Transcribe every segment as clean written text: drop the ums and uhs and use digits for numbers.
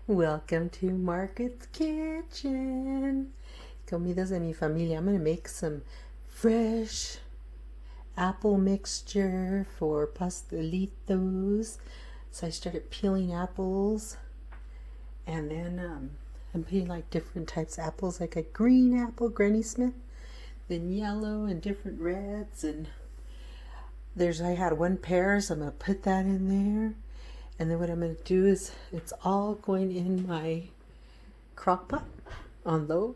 Welcome to Margaret's Kitchen. Comidas de mi familia. I'm going to make some fresh apple mixture for pastelitos. So I started peeling apples, and then I'm putting like different types of apples, like a green apple, Granny Smith, then yellow and different reds, and I had one pear, so I'm going to put that in there. And then what I'm going to do is it's all going in my crock pot on low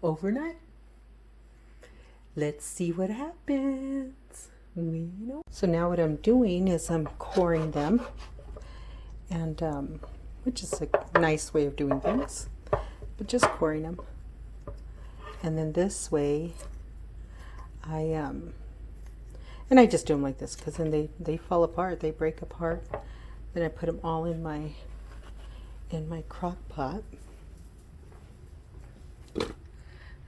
overnight. Let's see what happens. So now what I'm doing is I'm coring them, and which is a nice way of doing things, but just coring them. And then this way, I just do them like this because then they fall apart, they break apart. Then I put them all in my crock pot.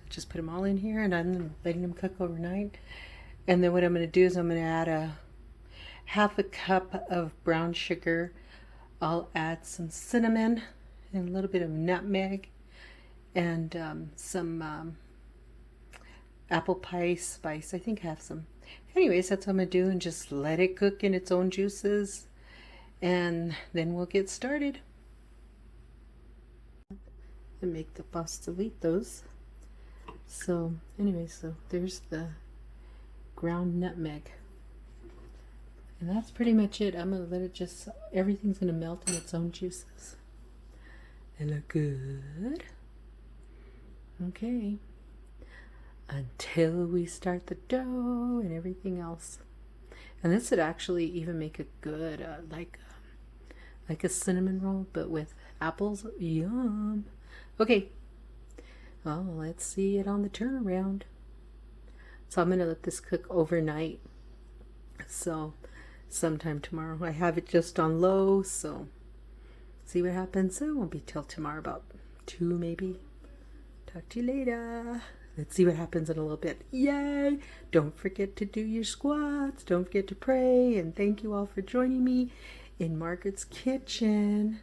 Just put them all in here, and I'm letting them cook overnight. And then what I'm going to do is I'm going to add a half a cup of brown sugar. I'll add some cinnamon and a little bit of nutmeg and some apple pie spice. I think I have some. Anyways, that's what I'm going to do, and just let it cook in its own juices. And then we'll get started and make the pastelitos. So anyway, so there's the ground nutmeg, and that's pretty much it. I'm gonna let it everything's gonna melt in its own juices. They look good. Okay, until we start the dough and everything else. And this would actually even make a good like a cinnamon roll, but with apples. Yum. Okay. Well, let's see it on the turnaround. So I'm going to let this cook overnight. So sometime tomorrow. I have it just on low, so see what happens. It won't be till tomorrow, about 2 maybe. Talk to you later. Let's see what happens in a little bit. Yay! Don't forget to do your squats. Don't forget to pray. And thank you all for joining me in Margaret's Kitchen.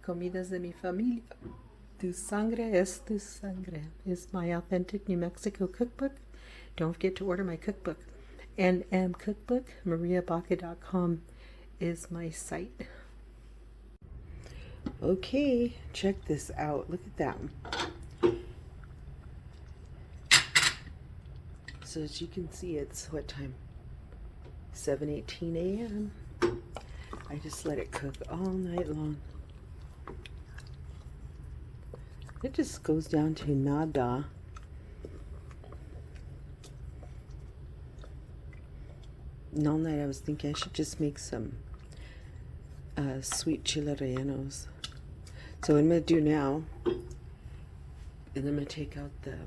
Comidas de mi familia. Tu sangre es tu sangre is my authentic New Mexico cookbook. Don't forget to order my cookbook. NM Cookbook. mariabaca.com is my site. Okay, check this out. Look at that. So as you can see, it's what time? 7:18 a.m. I just let it cook all night long. It just goes down to nada. And all night I was thinking I should just make some sweet Chile Rellenos. So what I'm going to do now is I'm going to take out the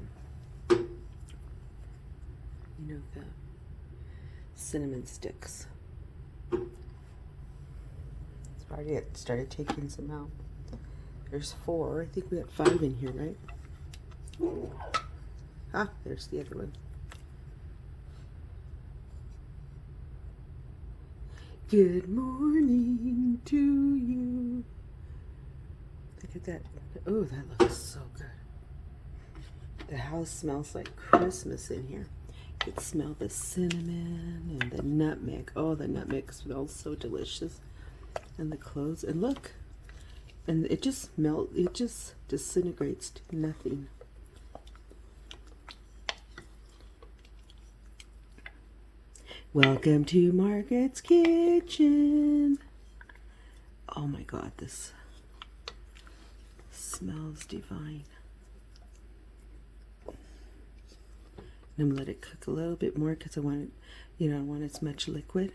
cinnamon sticks. It's already started taking some out. There's 4. I think we got 5 in here, right? Ah, there's the other one. Good morning to you. Look at that. Oh, that looks so good. The house smells like Christmas in here. You can smell the cinnamon and the nutmeg. Oh, the nutmeg smells so delicious. And the cloves. And look. And it just melts. It just disintegrates to nothing. Welcome to Margaret's Kitchen. Oh my God, this smells divine. And I'm gonna let it cook a little bit more because I want it, I don't want as much liquid.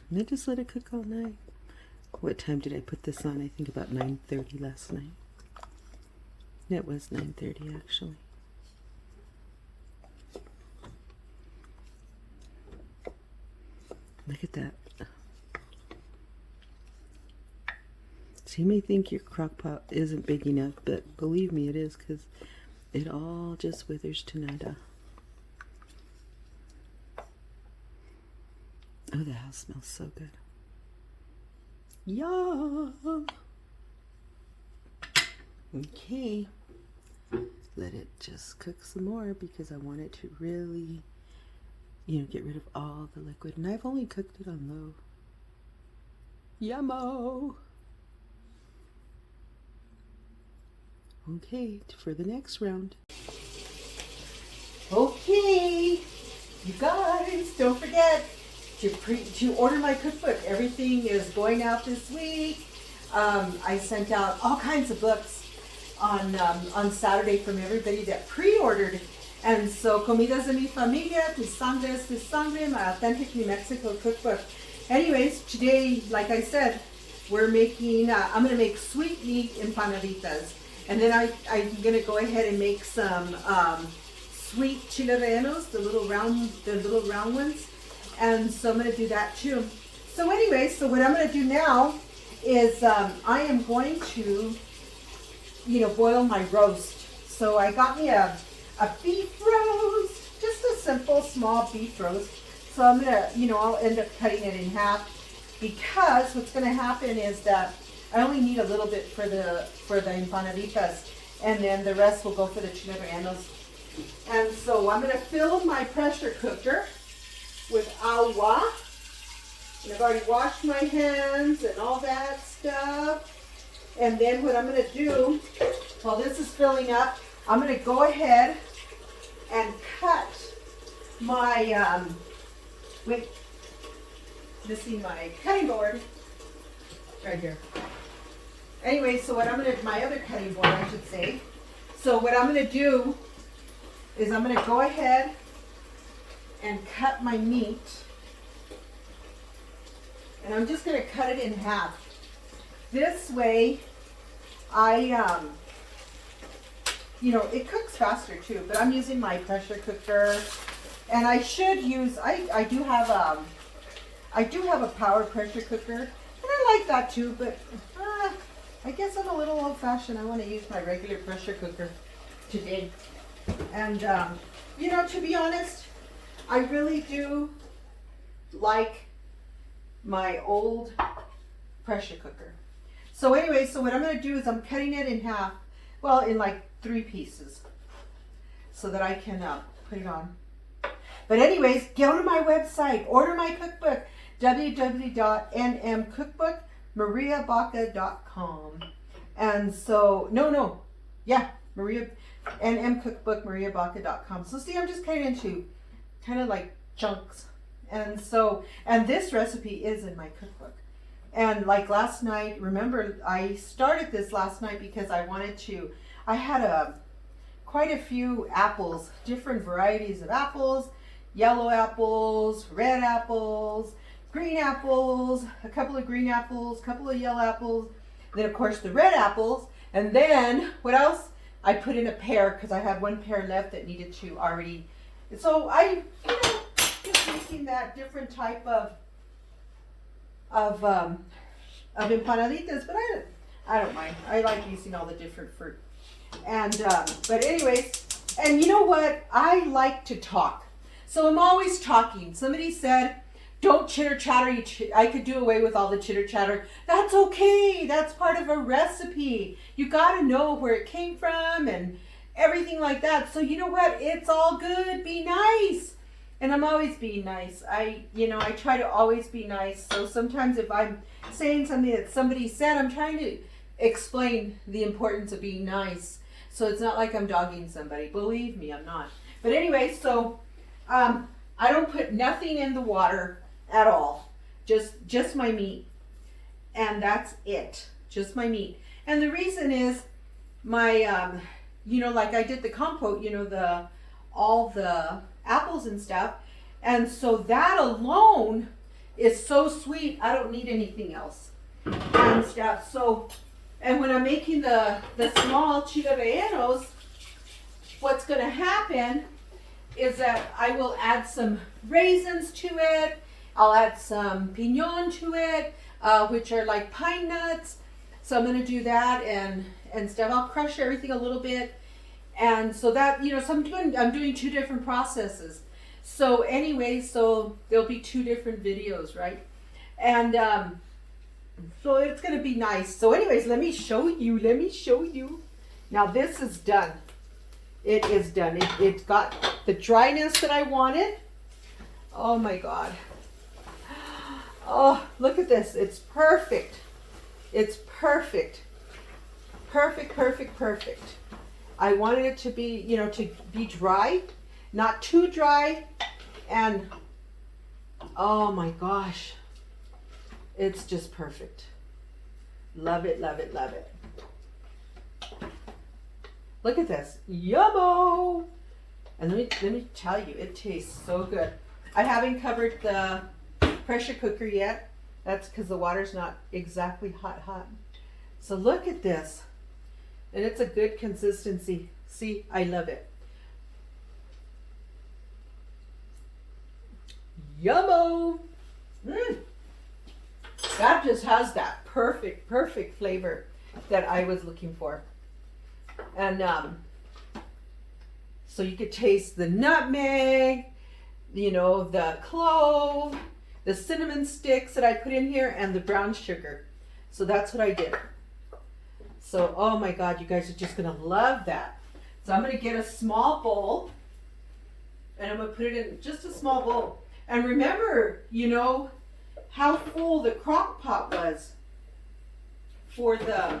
And I just let it cook all night. What time did I put this on? I think about 9:30 last night. It was 9:30 actually. Look at that. So you may think your crock pot isn't big enough, but believe me, it is, because it all just withers to nada. Oh, the house smells so good. Yum. Okay. Let it just cook some more because I want it to really, get rid of all the liquid. And I've only cooked it on low. Yummo. Okay, for the next round. Okay, you guys, don't forget to order my cookbook. Everything is going out this week. I sent out all kinds of books on Saturday from everybody that pre-ordered. And so, Comidas de mi Familia, Tu Sangre es Tu Sangre, my authentic New Mexico cookbook. Anyways, today, like I said, we're making, I'm going to make sweet meat empanaditas. And then I'm going to go ahead and make some sweet Chile Rellenos, the little round ones. And so I'm going to do that too. So anyway, so what I'm going to do now is I am going to, boil my roast. So I got me a beef roast, just a simple small beef roast. So I'm going to, I'll end up cutting it in half because what's going to happen is that I only need a little bit for the empanaditas, and then the rest will go for the Chile Rellenos. And so I'm going to fill my pressure cooker with agua. And I've already washed my hands and all that stuff. And then what I'm going to do, while this is filling up, I'm going to go ahead and cut my, missing my cutting board right here. Anyway, so what I'm going to, my other cutting board, I should say. So what I'm going to do is I'm going to go ahead and cut my meat. And I'm just going to cut it in half. This way, it cooks faster too, but I'm using my pressure cooker. And I should use, I do have a power pressure cooker. And I like that too, but I guess I'm a little old-fashioned. I want to use my regular pressure cooker today. And, to be honest, I really do like my old pressure cooker. So anyway, so what I'm going to do is I'm cutting it in half, well, in like 3 pieces, so that I can put it on. But anyways, go to my website, order my cookbook, www.nmcookbookmariabaca.com. And so, Maria, NM Cookbook, mariabaca.com. So see, I'm just cutting into kind of like chunks. And so, and this recipe is in my cookbook. And like last night, remember, I started this last night because I had quite a few apples, different varieties of apples, yellow apples, red apples, green apples, a couple of green apples, a couple of yellow apples, then of course the red apples, and then what else? I put in a pear because I had 1 pear left that needed to already. So I, just making that different type of empanaditas, but I don't mind. I like using all the different fruit. And but anyways, and you know what? I like to talk. So I'm always talking. Somebody said, don't chitter chatter. I could do away with all the chitter chatter. That's okay. That's part of a recipe. You got to know where it came from and everything like that. So you know what? It's all good. Be nice. And I'm always being nice. I try to always be nice. So sometimes if I'm saying something that somebody said, I'm trying to explain the importance of being nice. So it's not like I'm dogging somebody. Believe me, I'm not. But anyway, so I don't put nothing in the water at all. Just my meat. And that's it. Just my meat. And the reason is my, like I did the compote, all the apples and stuff. And so that alone is so sweet. I don't need anything else and stuff. So, and when I'm making the small Chile Rellenos, what's going to happen is that I will add some raisins to it. I'll add some piñón to it, which are like pine nuts. So I'm going to do that and stuff. I'll crush everything a little bit. And so that, so I'm doing 2 different processes. So anyway, so there'll be 2 different videos, right? And So it's gonna be nice. So anyways, let me show you. Now this is done. It is done. It's got the dryness that I wanted. Oh my God. Oh, look at this. It's perfect. It's perfect. Perfect, perfect, perfect. I wanted it to be, you know, to be dry, not too dry. And oh my gosh, it's just perfect. Love it, love it, love it. Look at this. Yummo! And let me tell you, it tastes so good. I haven't covered the pressure cooker yet. That's because the water's not exactly hot. So look at this. And it's a good consistency. See, I love it. Yummo! That just has that perfect flavor that I was looking for. And so you could taste the nutmeg, you know, the clove, the cinnamon sticks that I put in here, and the brown sugar. So that's what I did. So, oh my God, you guys are just gonna love that. So I'm gonna get a small bowl, and I'm gonna put it in just a small bowl. And remember, you know, how full the crock pot was for the,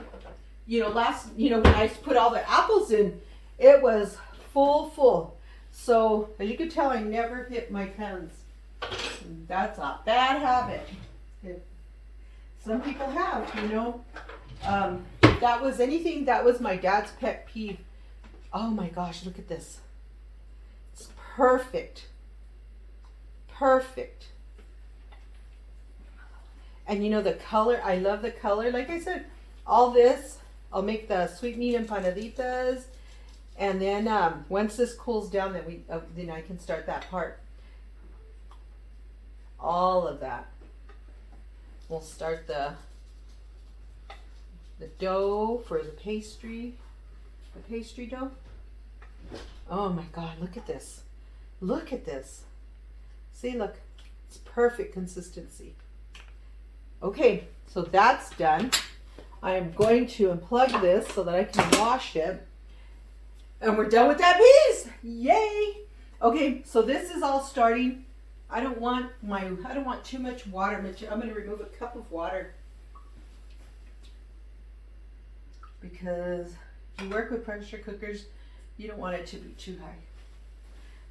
you know, when I put all the apples in, it was full. So as you can tell, I never hit my pans. That's a bad habit. Some people have, you know. If that was anything, that was my dad's pet peeve. Oh my gosh, look at this. It's perfect. Perfect. And you know the color, I love the color. Like I said, all this, I'll make the sweetmeat empanaditas. And then once this cools down, then I can start that part. All of that. We'll start the dough for the pastry dough. Oh my God, look at this. Look at this. See, look, it's perfect consistency. Okay, so that's done. I am going to unplug this so that I can wash it. And we're done with that piece. Yay! Okay, so this is all starting. I don't want too much water. I'm going to remove a cup of water because if you work with pressure cookers, you don't want it to be too high.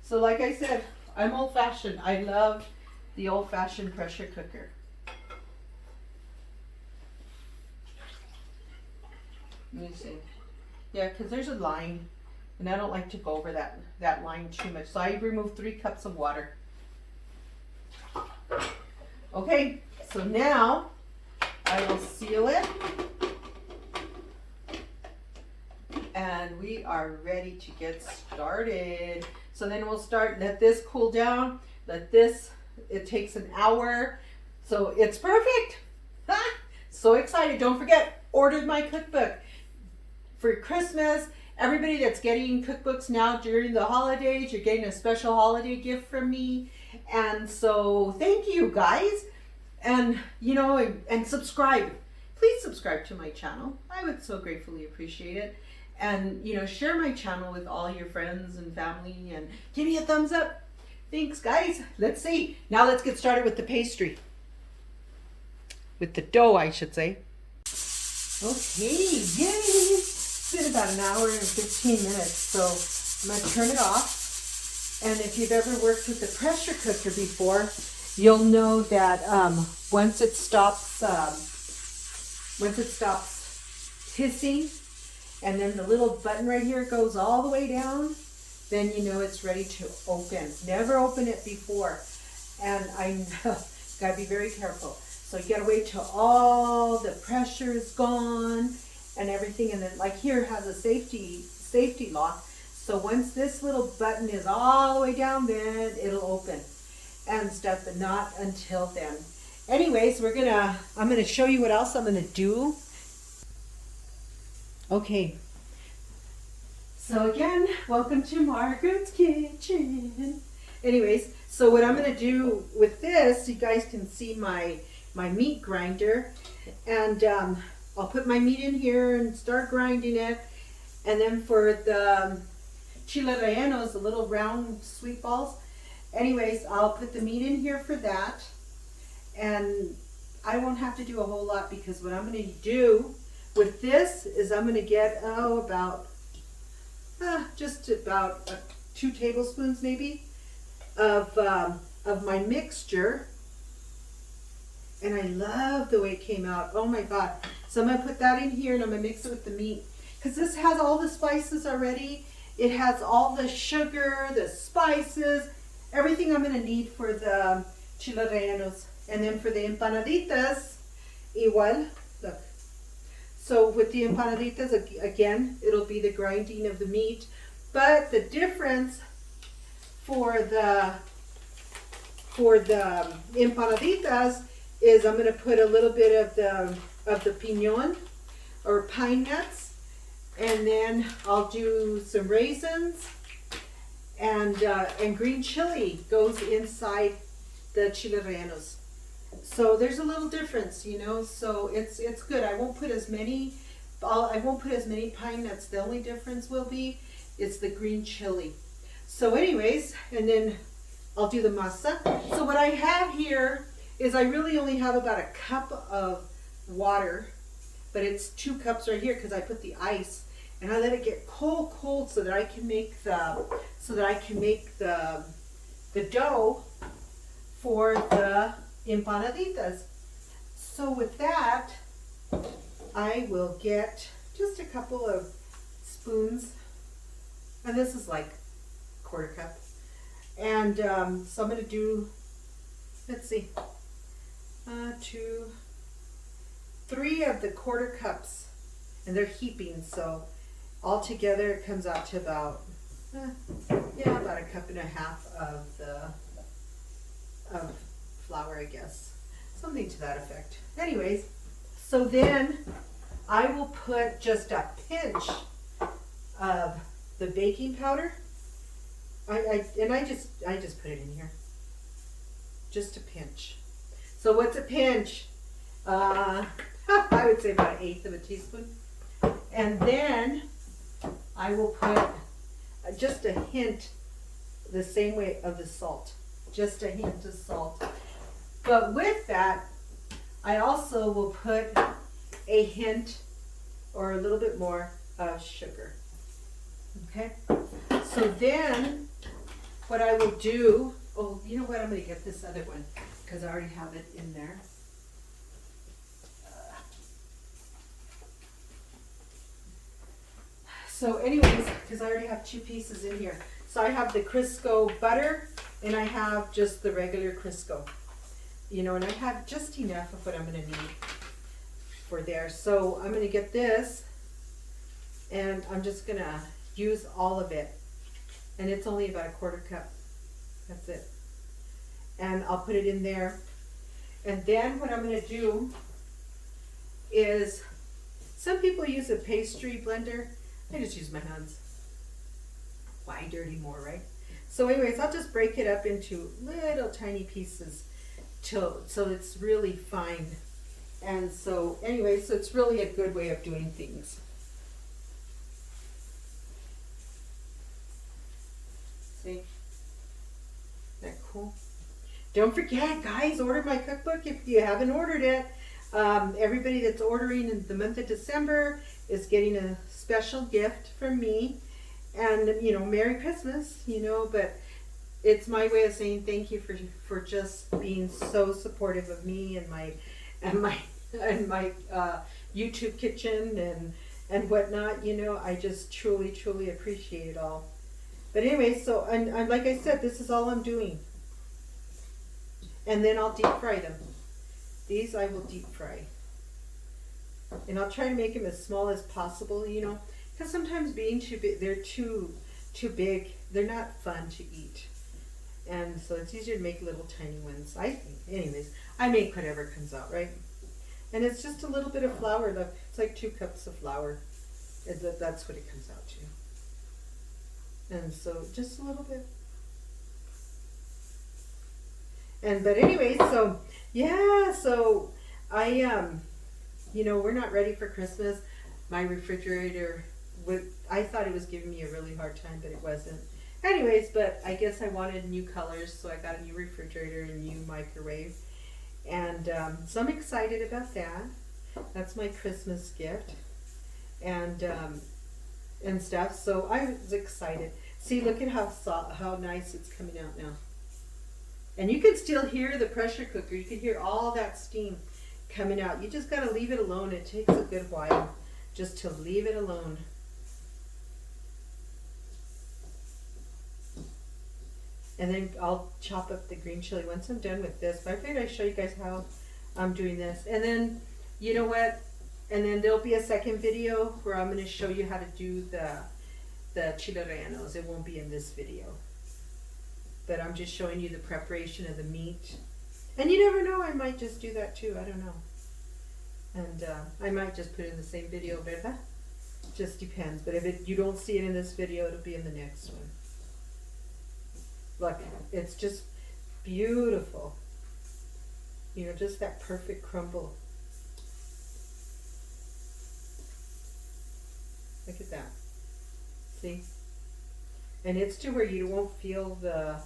So like I said, I'm old-fashioned. I love the old-fashioned pressure cooker. Let me see. Yeah, because there's a line, and I don't like to go over that line too much. So I removed 3 cups of water. Okay, so now I will seal it. And we are ready to get started. So then we'll let this cool down. It takes an hour. So it's perfect. So excited. Don't forget, ordered my cookbook for Christmas. Everybody that's getting cookbooks now during the holidays, you're getting a special holiday gift from me. And so thank you guys. And, you know, and subscribe. Please subscribe to my channel. I would so gratefully appreciate it. And, you know, share my channel with all your friends and family and give me a thumbs up. Thanks, guys. Let's see. Now let's get started with the pastry. With the dough, I should say. Okay, yay! It's been about an hour and 15 minutes, so I'm going to turn it off. And if you've ever worked with a pressure cooker before, you'll know that once it stops hissing, and then the little button right here goes all the way down, then you know it's ready to open. Never open it before. And I know, gotta be very careful. So you gotta wait till all the pressure is gone and everything. And then like here has a safety lock. So once this little button is all the way down, then it'll open and stuff, but not until then. Anyways, I'm gonna show you what else I'm gonna do. Okay, so again, welcome to Margaret's Kitchen. Anyways, so what I'm going to do with this, you guys can see my my meat grinder, and I'll put my meat in here and start grinding it. And then for the Chile Rellenos, the little round sweet balls, anyways, I'll put the meat in here for that. And I won't have to do a whole lot, because what I'm going to do with this is I'm going to get, just about 2 tablespoons maybe of my mixture. And I love the way it came out. Oh my God. So I'm going to put that in here and I'm going to mix it with the meat. Because this has all the spices already. It has all the sugar, the spices, everything I'm going to need for the Chile Rellenos. And then for the empanaditas, igual, look. So with the empanaditas, again, it'll be the grinding of the meat. But the difference for the empanaditas is I'm going to put a little bit of the piñón or pine nuts, and then I'll do some raisins, and green chili goes inside the Chile Rellenos. So there's a little difference, you know. So it's good. I won't put as many pine nuts. The only difference will be it's the green chili. So anyways, and then I'll do the masa. So what I have here is I really only have about a cup of water, but it's 2 cups right here because I put the ice and I let it get cold so that I can make the dough for the empanaditas. So with that, I will get just a couple of spoons, and this is like 1/4 cup. And so I'm going to do, let's see, 2, 3 of the 1/4 cups, and they're heaping, so altogether it comes out to about, about 1.5 cups of flour, I guess, something to that effect. Anyways, so then I will put just a pinch of the baking powder. I just put it in here, just a pinch. So what's a pinch? I would say about 1/8 of a teaspoon. And then I will put just a hint, the same way, of the salt. Just a hint of salt. But with that, I also will put a hint or a little bit more of sugar. Okay? So then what I will do, oh, you know what? I'm going to get this other one because I already have it in there. So anyways, because I already have 2 pieces in here. So I have the Crisco butter and I have just the regular Crisco. You know, and I have just enough of what I'm going to need for there. So I'm going to get this and I'm just going to use all of it. And it's only about 1/4 cup. That's it. And I'll put it in there. And then what I'm going to do is, some people use a pastry blender. I just use my hands. Why dirty more, right? So anyways, I'll just break it up into little tiny pieces so it's really fine. And so anyway, so it's really a good way of doing things. See? Isn't that cool? Don't forget, guys, order my cookbook if you haven't ordered it. Everybody that's ordering in the month of December is getting a special gift from me. And, you know, Merry Christmas, you know, but it's my way of saying thank you for just being so supportive of me and my YouTube kitchen and whatnot. You know, I just truly appreciate it all. But anyway, so and like I said, this is all I'm doing. And then I'll deep fry them. These I will deep fry. And I'll try to make them as small as possible, you know, because sometimes being too big, they're too big. They're not fun to eat. And so it's easier to make little tiny ones, I think. Anyways, I make whatever comes out, right? And it's just a little bit of flour. Look, it's like 2 cups of flour. That's what it comes out to. And so just a little bit. But anyway, so yeah, so You know, we're not ready for Christmas. My refrigerator, I thought it was giving me a really hard time, but it wasn't. Anyways, but I guess I wanted new colors, so I got a new refrigerator and a new microwave. And so I'm excited about that. That's my Christmas gift. And stuff. So I was excited. See, look at how nice it's coming out now. And you can still hear the pressure cooker. You can hear all that steam coming out. You just got to leave it alone. It takes a good while just to leave it alone. And then I'll chop up the green chili once I'm done with this. But I figured I'd show you guys how I'm doing this. And then, you know what? And then there'll be a second video where I'm going to show you how to do the Chile Rellenos. It won't be in this video. But I'm just showing you the preparation of the meat. And you never know, I might just do that too. I don't know. And I might just put it in the same video, but that just depends. But if you don't see it in this video, it'll be in the next one. Look, it's just beautiful. You know, just that perfect crumble. Look at that. See? And it's to where you won't feel the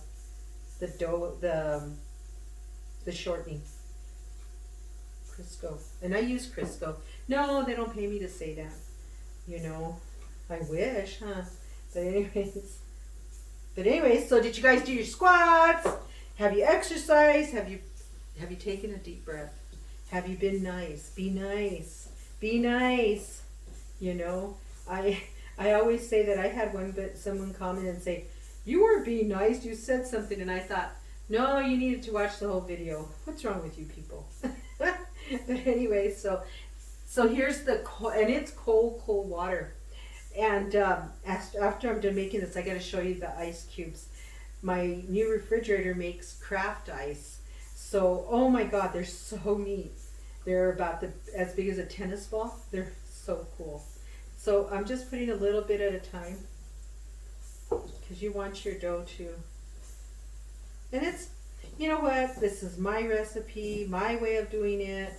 dough, the shortening. Crisco. And I use Crisco. No, they don't pay me to say that. You know, I wish, huh? But anyways, so did you guys do your squats? Have you exercised? Have you taken a deep breath? Have you been nice? Be nice. Be nice. You know, I always say that. I had someone comment and say, "You weren't being nice. You said something," and I thought, no, you needed to watch the whole video. What's wrong with you people? But anyway, so here's and it's cold water. And after I'm done making this, I got to show you the ice cubes. My new refrigerator makes craft ice. So, oh my God, they're so neat. They're about as big as a tennis ball. They're so cool. So I'm just putting a little bit at a time because you want your dough to. And it's, you know what, this is my recipe, my way of doing it.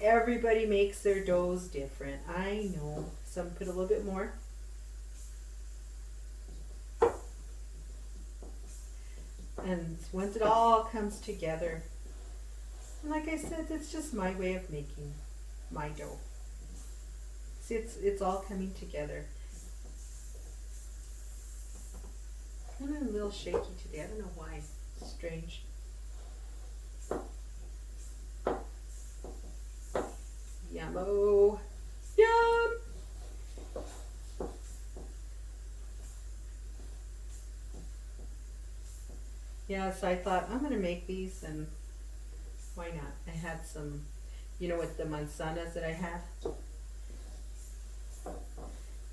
Everybody makes their doughs different. I know. Some put a little bit more. And once it all comes together, and like I said, it's just my way of making my dough. See, it's all coming together. I'm a little shaky today. I don't know why. It's strange. Yummo. Yum! Yeah, so I thought I'm going to make these, and why not? I had some, you know, with the manzanas that I had.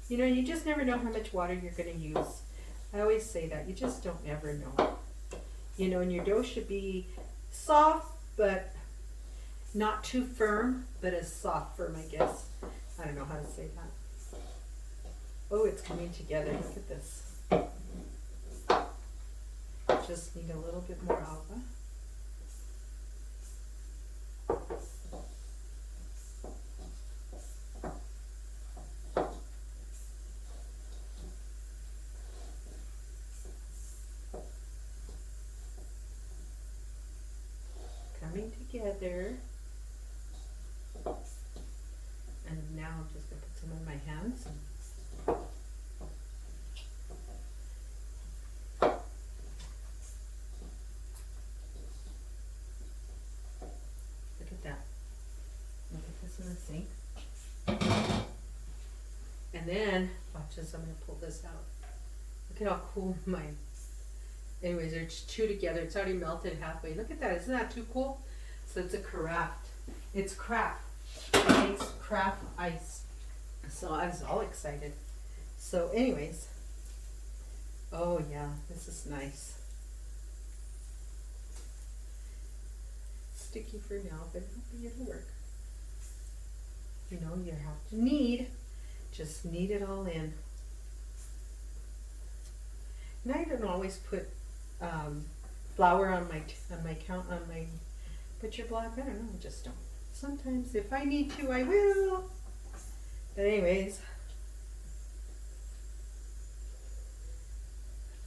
You know, you just never know how much water you're going to use. I always say that. You just don't ever know. You know, and your dough should be soft, but not too firm, but as soft firm, I guess. I don't know how to say that. Oh, it's coming together. Look at this. Just need a little bit more alga. Coming together. And now I'm just going to put some on my hands. Look at that. Look at this in the sink. And then, watch this, I'm going to pull this out. Look at how cool anyways, there's two together. It's already melted halfway. Look at that. Isn't that too cool? So it's a carafe. It's craft. It makes craft ice. So I was all excited. So anyways. Oh yeah, this is nice. Sticky for now, but it'll work. You know, you have to just knead it all in. And I don't always put flour on my butcher block. I don't know, just don't. Sometimes if I need to, I will. But anyways.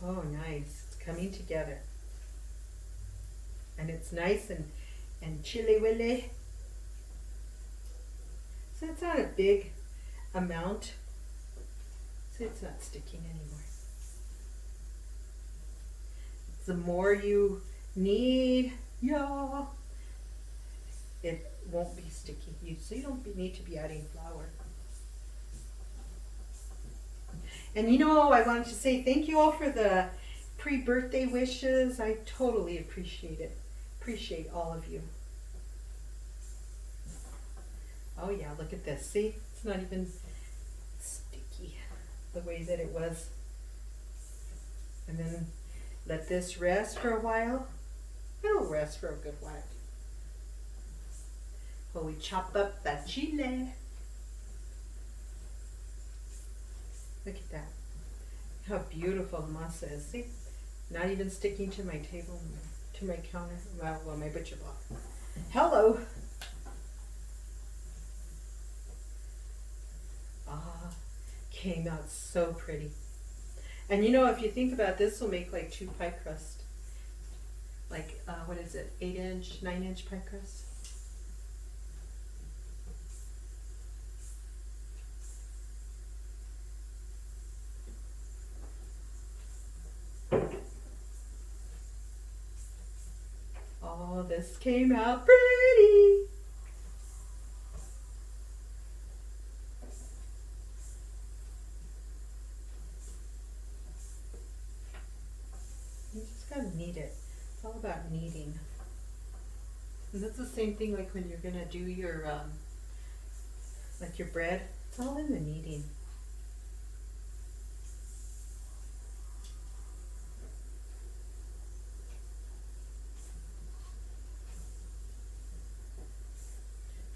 Oh, nice. It's coming together. And it's nice and chile wille. So it's not a big amount. So it's not sticking anymore. The more you need, y'all, it won't be sticky. So you don't need to be adding flour. And you know, I wanted to say thank you all for the pre-birthday wishes. I totally appreciate it. Appreciate all of you. Oh yeah, look at this. See, it's not even sticky the way that it was. And then let this rest for a while. It'll rest for a good while. While we chop up that chile. Look at that. How beautiful the masa is. See? Not even sticking to my table, to my counter, well, my butcher block. Hello. Ah, came out so pretty. And you know, if you think about it, this will make like 2 pie crust. Like, what is it? 8-inch, 9-inch pie crust. Oh, this came out pretty. You just gotta knead it. It's all about kneading. And that's the same thing like when you're gonna do your, like your bread. It's all in the kneading.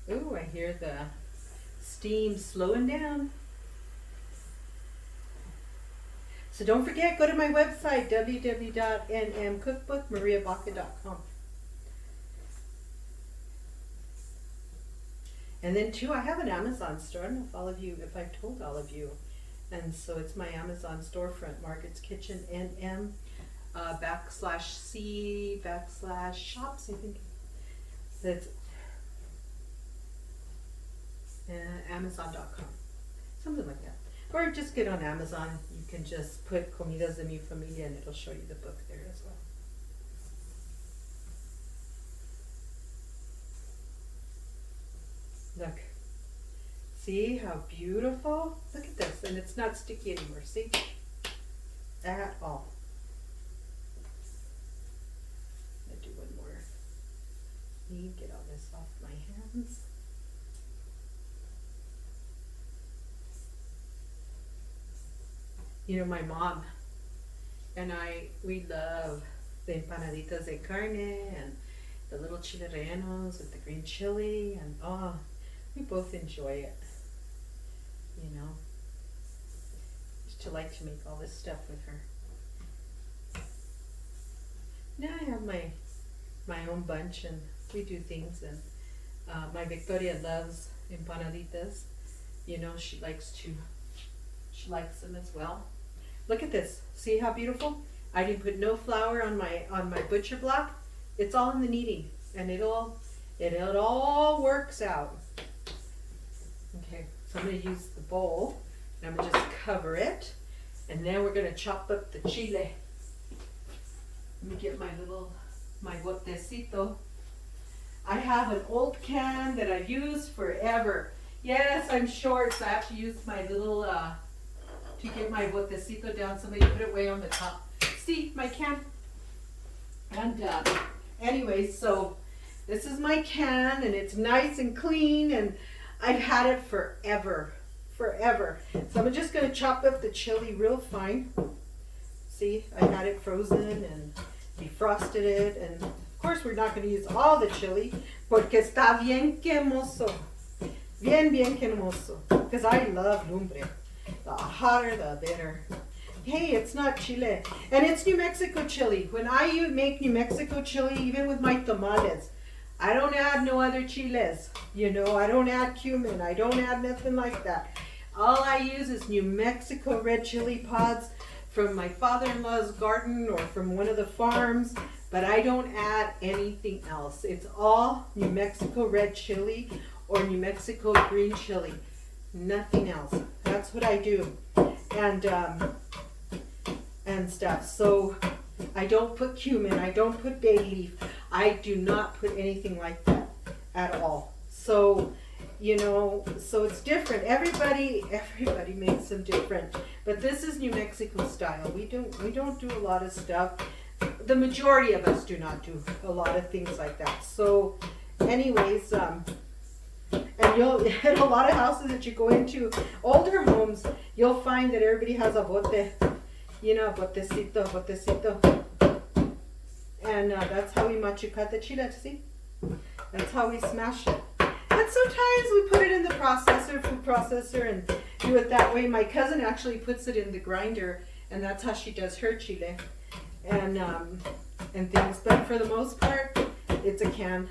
Ooh, I hear the steam slowing down. So don't forget, go to my website, www.nmcookbookmariabaca.com. And then too, I have an Amazon store. I don't know if all of you, if I've told all of you. And so it's my Amazon storefront, Margaret's Kitchen, NM /C/shops, I think. That's Amazon.com, something like that. Or just get on Amazon. You can just put Comidas de mi Familia and it'll show you the book there as well. Look. See how beautiful? Look at this. And it's not sticky anymore, see? At all. I'm going to do one more. Get all this off my hands. You know, my mom and we love the Empanaditas de Carne and the little Chile Rellenos with the green chili, and we both enjoy it. You know, used to like to make all this stuff with her. Now I have my own bunch and we do things, and my Victoria loves Empanaditas. You know, she likes them as well. Look at this. See how beautiful? I didn't put no flour on my butcher block. It's all in the kneading, and it all works out. Okay, so I'm going to use the bowl, and I'm going to just cover it, and then we're going to chop up the chile. Let me get my botecito. I have an old can that I've used forever. Yes, I'm short, so I have to use my little to get my botecito down. Somebody put it way on the top. See my can? And anyway, so this is my can, and it's nice and clean, and I've had it forever. So I'm just going to chop up the chili real fine. See, I had it frozen and defrosted it, and of course we're not going to use all the chili porque está bien quemoso. Bien quemoso. Because I love lumbre. The hotter, the better. Hey, it's not Chile. And it's New Mexico chili. When I make New Mexico chili, even with my tamales, I don't add no other chiles. You know, I don't add cumin. I don't add nothing like that. All I use is New Mexico red chili pods from my father-in-law's garden or from one of the farms, but I don't add anything else. It's all New Mexico red chili or New Mexico green chili. Nothing else. That's what I do. And stuff. So I don't put cumin, I don't put bay leaf. I do not put anything like that at all. So, you know, so it's different. Everybody makes them different. But this is New Mexico style. We don't do a lot of stuff. The majority of us do not do a lot of things like that. So anyways, and you'll, in a lot of houses that you go into, older homes, you'll find that everybody has a bote, you know, botecito. And that's how we machuca the chile, see? That's how we smash it. And sometimes we put it in the processor, food processor, and do it that way. My cousin actually puts it in the grinder, and that's how she does her chile and things. But for the most part, it's a can.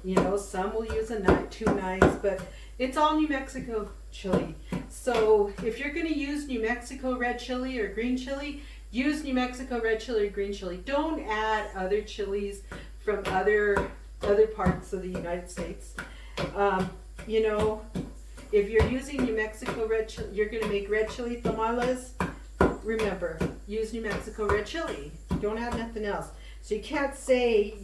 You know, some will use a knife, 2 knives, but it's all New Mexico chili. So if you're going to use New Mexico red chili or green chili, use New Mexico red chili or green chili. Don't add other chilies from other parts of the United States. You know, if you're using New Mexico red chili, you're going to make red chili tamales. Remember, use New Mexico red chili. Don't add nothing else. So you can't say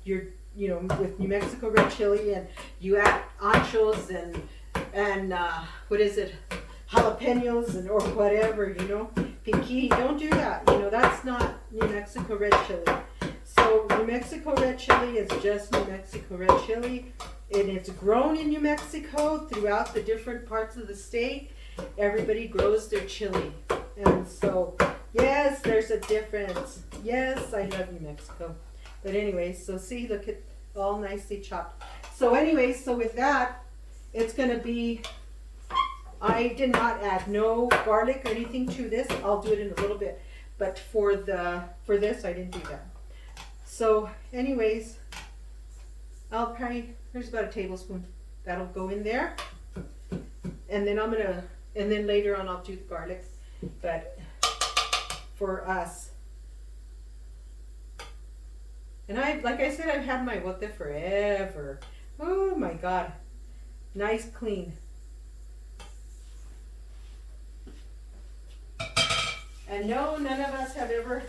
you're you know, with New Mexico red chili and you add anchos and what is it, jalapenos and or whatever, you know, piqui. Don't do that. You know, that's not New Mexico red chili. So New Mexico red chili is just New Mexico red chili, and it's grown in New Mexico throughout the different parts of the state. Everybody grows their chili, and so yes, there's a difference. Yes, I love New Mexico. But anyway, so see, look at all nicely chopped. So anyway, so with that, it's going to be, I did not add no garlic or anything to this. I'll do it in a little bit. But for this, I didn't do that. So anyways, I'll probably, there's about a tablespoon. That'll go in there. And then and then later on I'll do the garlic. But for us, and like I said, I've had my bote forever. Oh my God. Nice, clean. And no, none of us have ever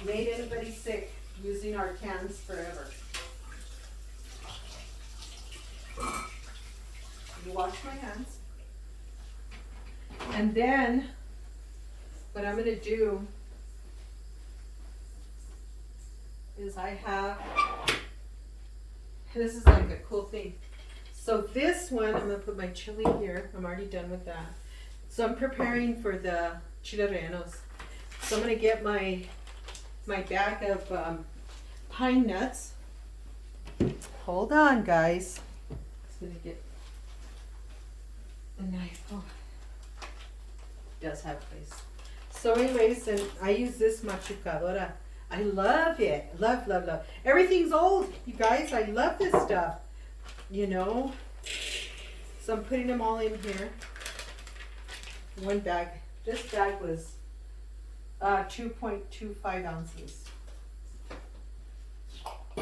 made anybody sick using our cans forever. You wash my hands. And then, what I'm going to do is this is like a cool thing. So this one, I'm going to put my chili here. I'm already done with that. So I'm preparing for the Chile Rellenos. So I'm going to get my bag of pine nuts. Hold on, guys. I'm going to get a knife. Oh, it does have place. So anyways, and I use this machucadora. I love it. Love, love, love. Everything's old, you guys. I love this stuff. You know. So I'm putting them all in here. One bag. This bag was 2.25 ounces. I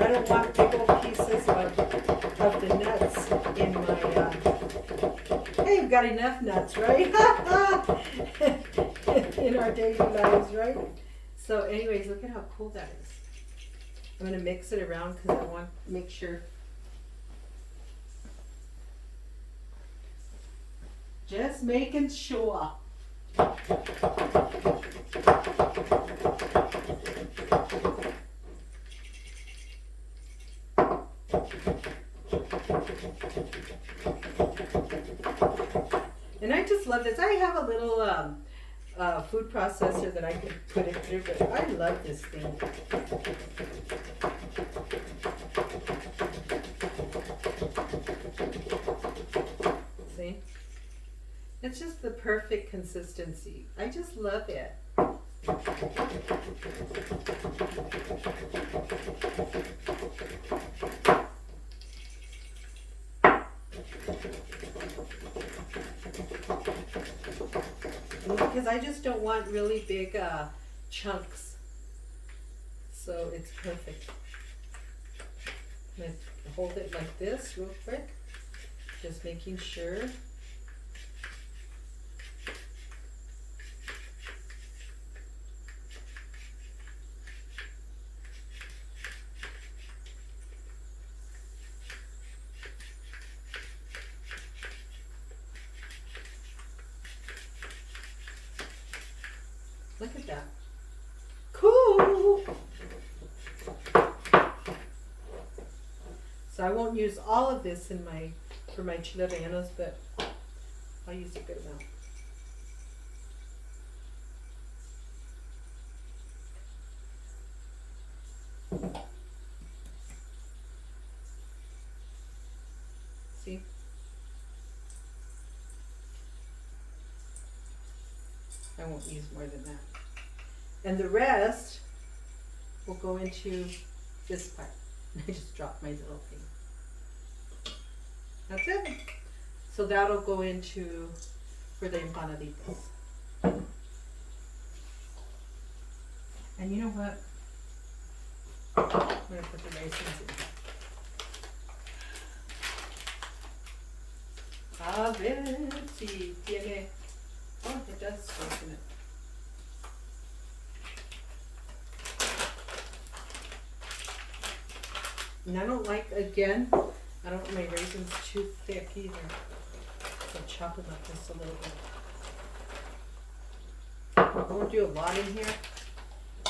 don't want big old pieces of the nuts in my, hey, we've got enough nuts, right? In our daily lives, right? So anyways, look at how cool that is. I'm going to mix it around because I want to make sure. Just making sure. And I just love this. I have a little food processor that I could put it through, but I love this thing. It's just the perfect consistency. I just love it. Because I just don't want really big chunks. So it's perfect. I'm going to hold it like this real quick. Just making sure. Look at that. Cool! So I won't use all of this for my Chile Rellenos, but I'll use a good amount. See? I won't use more than that. And the rest will go into this part. I just dropped my little thing. That's it. So that'll go into for the empanaditas. And you know what? I'm gonna put the raisins in. A ver si tiene. Oh, it does smoke in it. And I don't like, again, I don't want my raisins too thick either. So chop them up just a little bit. I won't do a lot in here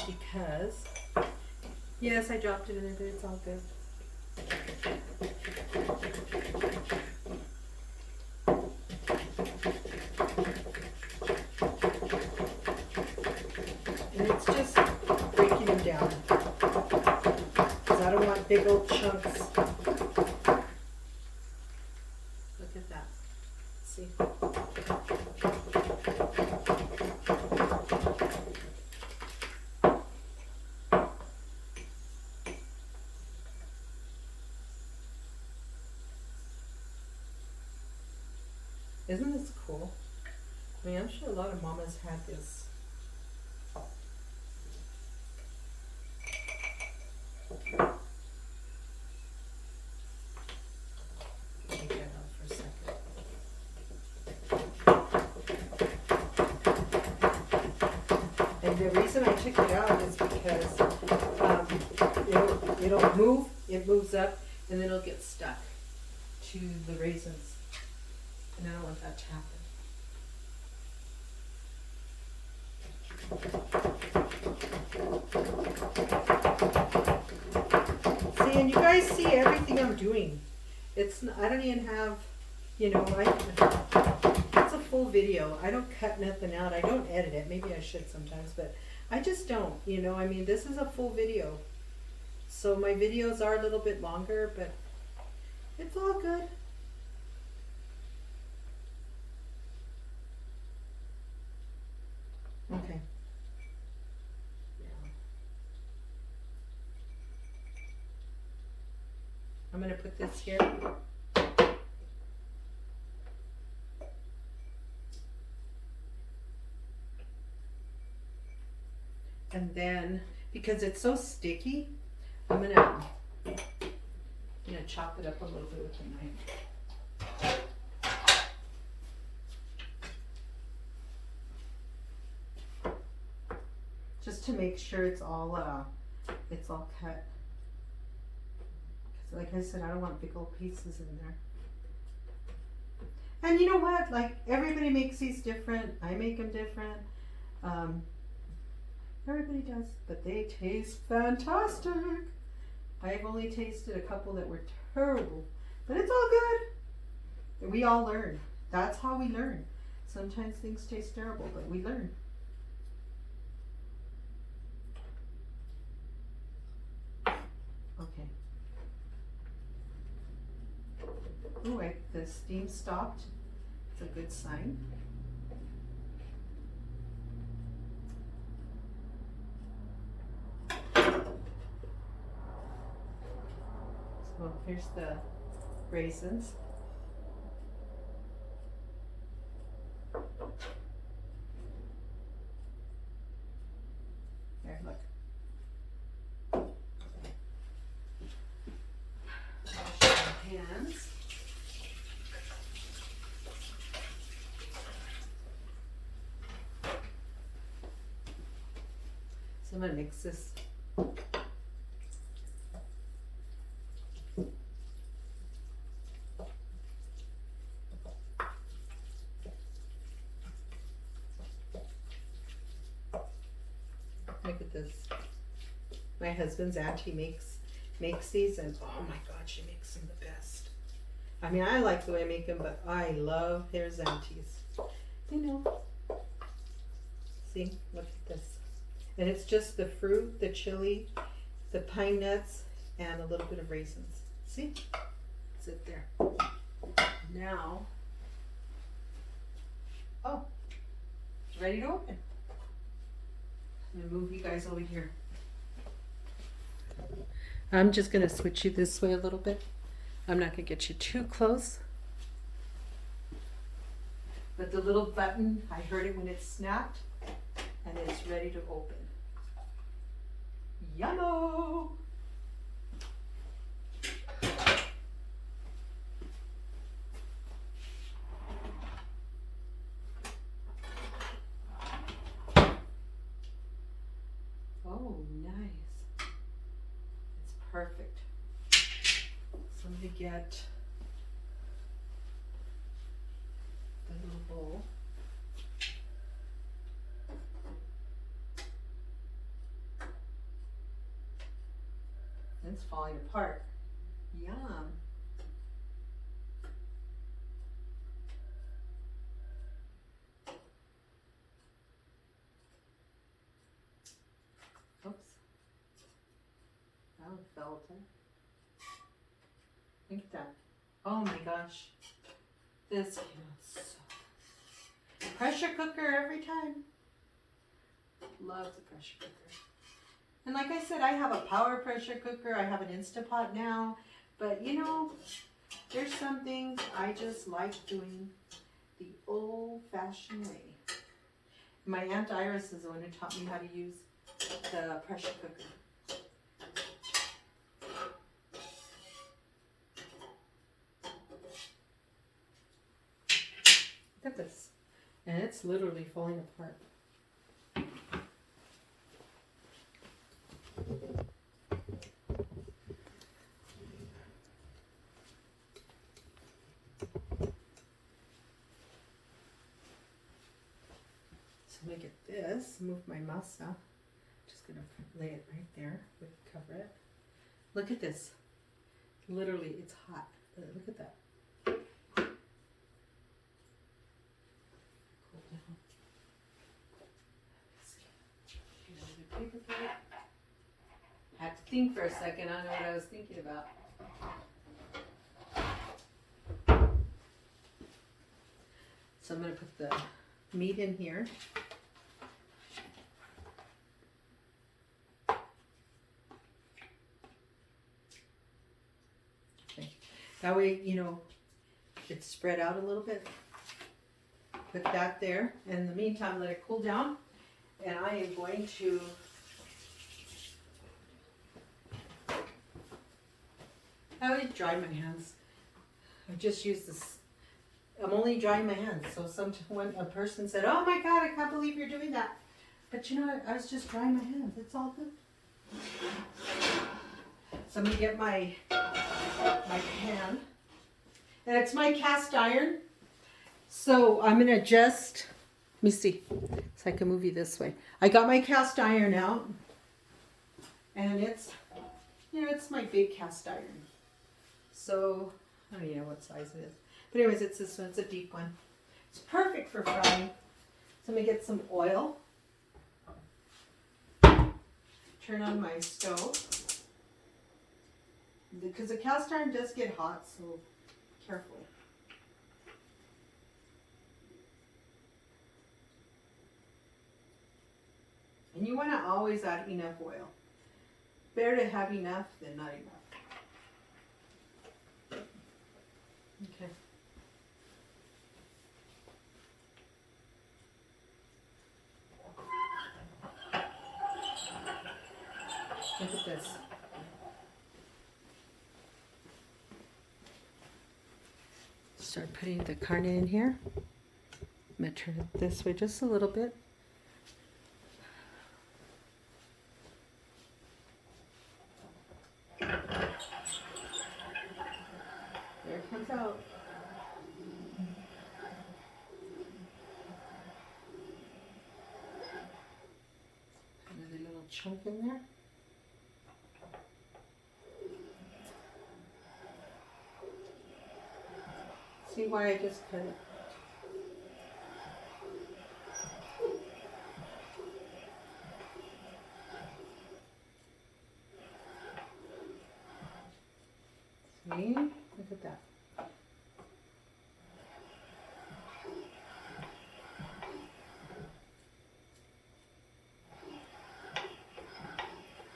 because, yes, I dropped it in there, but it's all good. And it's just breaking them down. I don't want big old chunks. Look at that. See? Isn't this cool? I mean, I'm sure a lot of mamas had this. And the reason I took it out is because it'll move, it moves up, and then it'll get stuck to the raisins. And I don't want that to happen. See, and you guys see everything I'm doing. I don't even have, it's a full video. I don't cut nothing out. I don't edit it. Maybe I should sometimes, but I just don't, I mean, this is a full video. So my videos are a little bit longer, but it's all good. Okay. Yeah. I'm going to put this here. And then, because it's so sticky, I'm gonna chop it up a little bit with a knife. Just to make sure it's all cut. Because like I said, I don't want big old pieces in there. And you know what? Like, everybody makes these different. I make them different. Everybody does, but they taste fantastic. I've only tasted a couple that were terrible, but it's all good. We all learn. That's how we learn. Sometimes things taste terrible, but we learn. Okay. Ooh, the steam stopped. a good sign. So here's the raisins. There, look. Wash your hands. So I'm gonna mix this. Look at this. My husband's auntie makes these, and oh my God, she makes them the best. I mean, I like the way I make them, but I love his aunties. You know. See, look at this. And it's just the fruit, the chili, the pine nuts, and a little bit of raisins. See? Sit there. Now, oh, it's ready to open. I'm gonna move you guys over here. I'm just gonna switch you this way a little bit. I'm not gonna get you too close. But the little button, I heard it when it snapped, and it's ready to open. Yummo! Oh, nice. It's perfect. So I'm going to get the little bowl. It's falling apart. Yum. Oops. That one fell apart. Look at that. Oh my gosh. This came out so good. Pressure cooker every time. Love the pressure cooker. And like I said, I have a power pressure cooker. I have an Instapot now. But you know, there's some things I just like doing the old-fashioned way. My Aunt Iris is the one who taught me how to use the pressure cooker. Look at this. And it's literally falling apart. So let me get this, move my masa. Just gonna lay it right there, cover it. Look at this. Literally, it's hot. Look at that. Cool down. Get another paper plate. I had to think for a second. I don't know what I was thinking about. So I'm going to put the meat in here. Okay. That way, you know, it's spread out a little bit. Put that there. And in the meantime, let it cool down. And I am going to I always dry my hands. I just use this. I'm only drying my hands. So when a person said, "Oh my God, I can't believe you're doing that," but you know what? I was just drying my hands. It's all good. So I'm gonna get my pan, and it's my cast iron. So I'm gonna just let me see, so I can move you this way. I got my cast iron out, and it's it's my big cast iron. So I don't even know what size it is. But anyways, it's this one. It's a deep one. It's perfect for frying. So I'm going to get some oil. Turn on my stove. Because the cast iron does get hot, so careful. And you want to always add enough oil. Better to have enough than not enough. Okay. Look at this. Start putting the carne in here. I'm going to turn it this way just a little bit. There it comes out. Another little chunk in there. See why I just cut it? See? Look at that.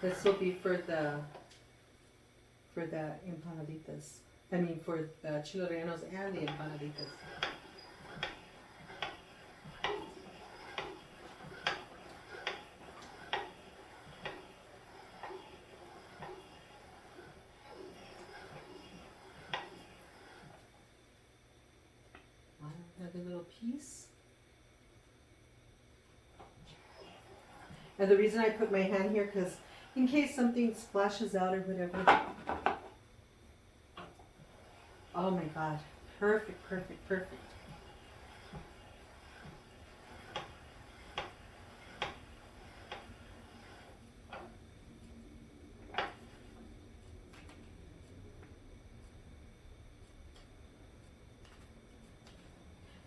This will be for the empanaditas. I mean for the Chile Rellenos and the empanaditas. Another little piece. And the reason I put my hand here, because in case something splashes out or whatever. Oh my God. Perfect, perfect, perfect.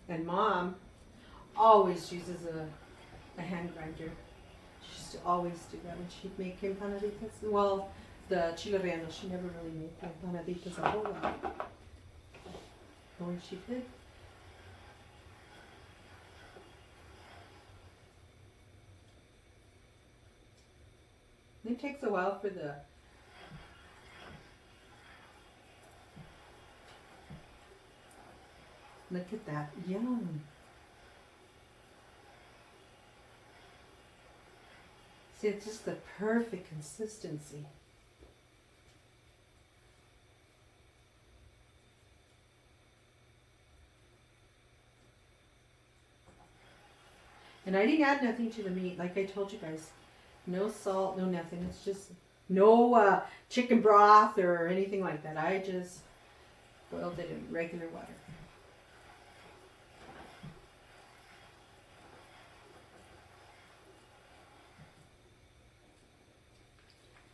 And Mom always uses a hand grinder. She used to always do that when she'd make empanaditas. Well, the Chile Rellenos, she never really made the empanaditas a whole lot. But when she did, it takes a while for the look at that. Yum. See, it's just the perfect consistency. And I didn't add nothing to the meat, like I told you guys. No salt, no nothing. It's just no chicken broth or anything like that. I just boiled it in regular water.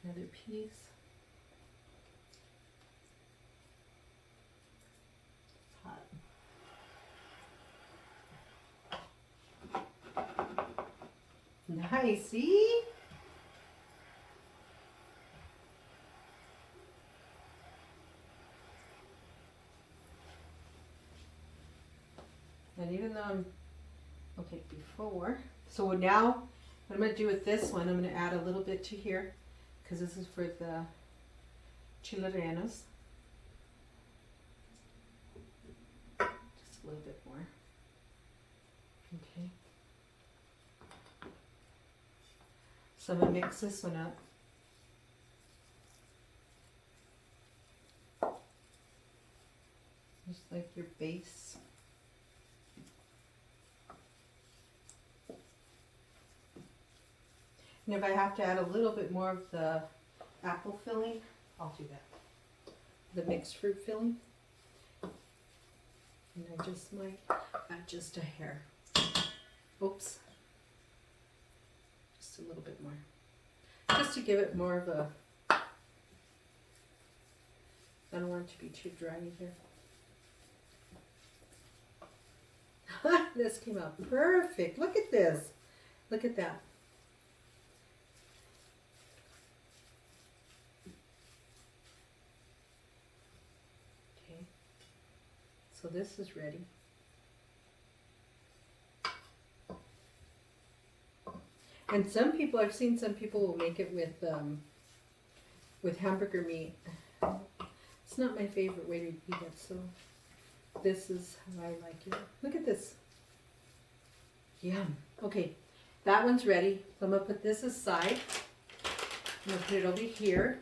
Another piece. It's hot. Nice, see? And even though okay, before, so now what I'm going to do with this one, I'm going to add a little bit to here, because this is for the Chile Rellenos. Just a little bit more. Okay. So I'm going to mix this one up. Just like your base. And if I have to add a little bit more of the apple filling, I'll do that. The mixed fruit filling. And I just might add just a hair. Oops. Just a little bit more. Just to give it more of a, I don't want it to be too dry either. This came out perfect. Look at this. Look at that. Okay. So this is ready. And some people, I've seen some people will make it with hamburger meat. It's not my favorite way to eat it, so this is how I like it. Look at this. Yum. Okay, that one's ready. So I'm gonna put this aside. I'm gonna put it over here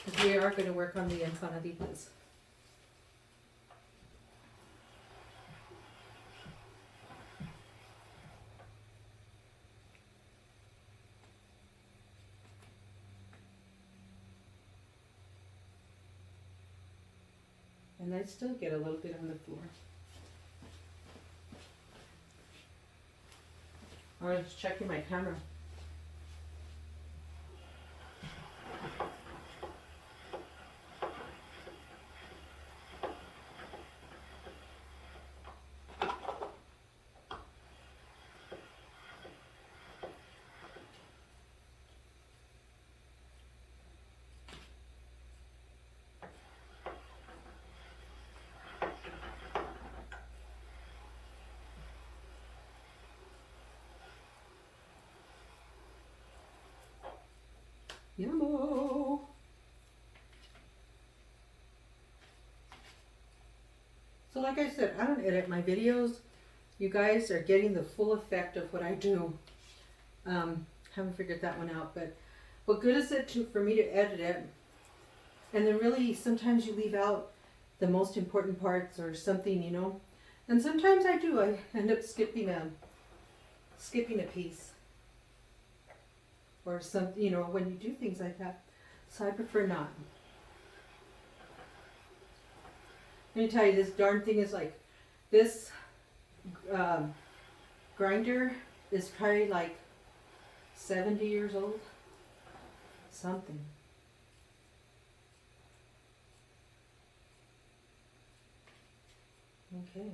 because we are gonna work on the empanaditas. And I still get a little bit on the floor. I was checking my camera. Yummo! So like I said, I don't edit my videos. You guys are getting the full effect of what I do. Haven't figured that one out, but what good is it for me to edit it? And then really sometimes you leave out the most important parts or something, you know? And sometimes I do. I end up skipping a piece. Or something, you know, when you do things like that. So I prefer not. Let me tell you, this darn thing is like, this grinder is probably like 70 years old. Something. Okay.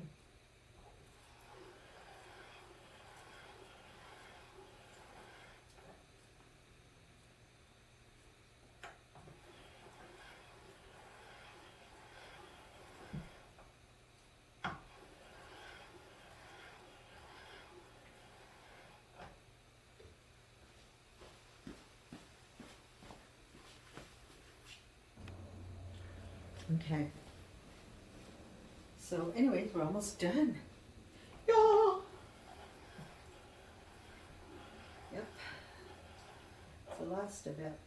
Okay. So anyways, we're almost done. Yeah. Yep. It's the last of it.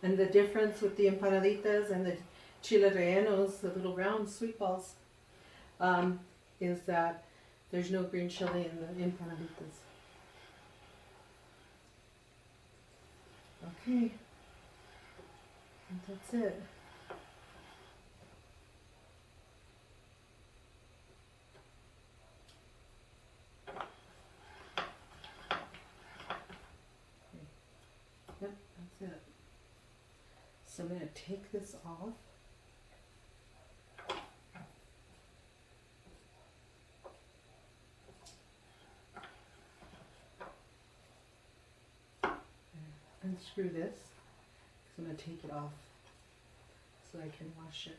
And the difference with the empanaditas and the Chile Rellenos, the little round sweet balls, is that there's no green chili in the empanaditas. Okay. And that's it. Yep, that's it. So I'm going to take this off. Unscrew this, because I'm going to take it off so I can wash it.